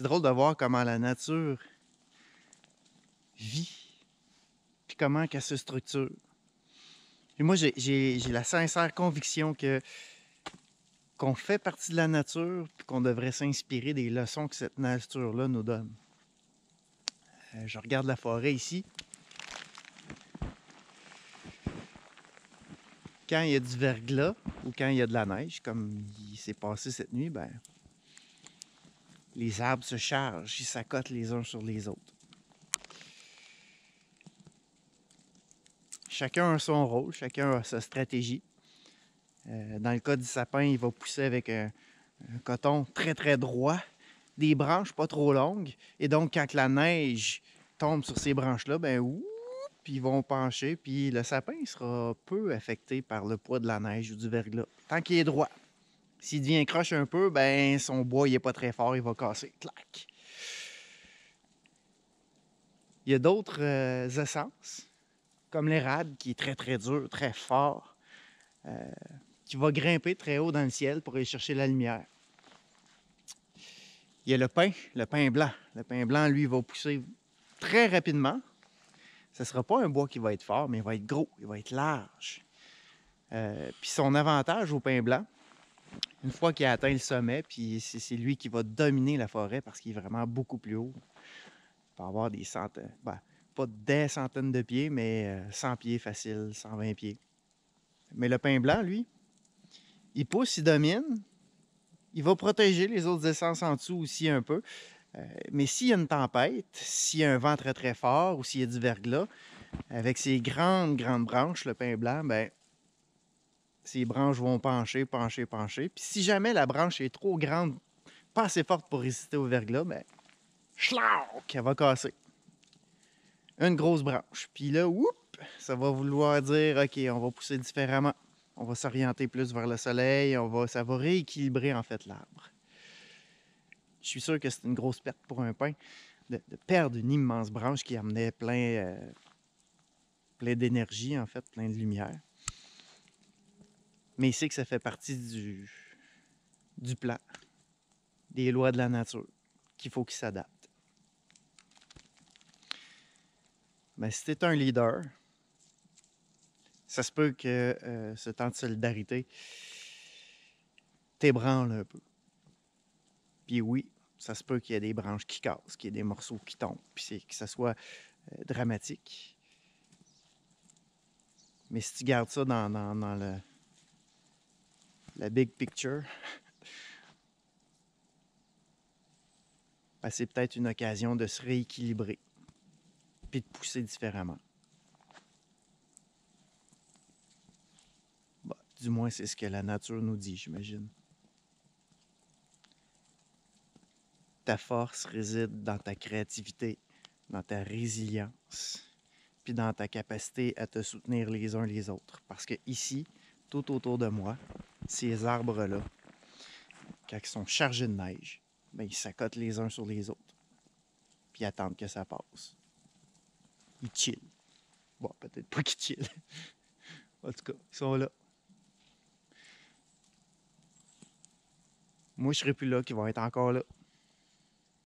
C'est drôle de voir comment la nature vit, puis comment qu'elle se structure. Et moi, j'ai la sincère conviction qu'on fait partie de la nature, puis qu'on devrait s'inspirer des leçons que cette nature-là nous donne. Je regarde la forêt ici. Quand il y a du verglas ou quand il y a de la neige, comme il s'est passé cette nuit, ben, les arbres se chargent, ils s'accotent les uns sur les autres. Chacun a son rôle, chacun a sa stratégie. Dans le cas du sapin, il va pousser avec un coton très très droit, des branches pas trop longues, et donc quand la neige tombe sur ces branches-là, ben ouh, puis ils vont pencher, puis le sapin il sera peu affecté par le poids de la neige ou du verglas, tant qu'il est droit. S'il devient croche un peu, ben son bois il est pas très fort, il va casser. Clac! Il y a d'autres essences, comme l'érable, qui est très très dur, très fort, qui va grimper très haut dans le ciel pour aller chercher la lumière. Il y a le pin blanc. Le pin blanc, lui, va pousser très rapidement. Ce ne sera pas un bois qui va être fort, mais il va être gros, il va être large. Puis son avantage au pin blanc, une fois qu'il a atteint le sommet, puis c'est lui qui va dominer la forêt parce qu'il est vraiment beaucoup plus haut. Il peut avoir des centaines, pas des centaines de pieds, mais 100 pieds facile, 120 pieds. Mais le pin blanc, lui, il pousse, il domine. Il va protéger les autres essences en dessous aussi un peu. Mais s'il y a une tempête, s'il y a un vent très très fort ou s'il y a du verglas, avec ses grandes branches, le pin blanc, ben, ses branches vont pencher. Puis si jamais la branche est trop grande, pas assez forte pour résister au verglas, ben, schlac, elle va casser. Une grosse branche. Puis là, whoop, ça va vouloir dire, OK, on va pousser différemment. On va s'orienter plus vers le soleil. Ça va rééquilibrer en fait l'arbre. Je suis sûr que c'est une grosse perte pour un pin de perdre une immense branche qui amenait plein d'énergie, en fait, plein de lumière. Mais il sait que ça fait partie du plan, des lois de la nature, qu'il faut qu'il s'adapte. Mais si tu es un leader, ça se peut que ce temps de solidarité t'ébranle un peu. Puis oui, ça se peut qu'il y ait des branches qui cassent, qu'il y ait des morceaux qui tombent, puis que ça soit dramatique. Mais si tu gardes ça dans la big picture, ben c'est peut-être une occasion de se rééquilibrer puis de pousser différemment. Bon, du moins, c'est ce que la nature nous dit, j'imagine. Ta force réside dans ta créativité, dans ta résilience, puis dans ta capacité à te soutenir les uns les autres. Parce que ici, tout autour de moi, ces arbres-là, quand ils sont chargés de neige, ben, ils s'accotent les uns sur les autres, puis attendent que ça passe. Ils chillent. Bon, peut-être pas qu'ils chillent. En tout cas, ils sont là. Moi, je serai plus là, qu'ils vont être encore là.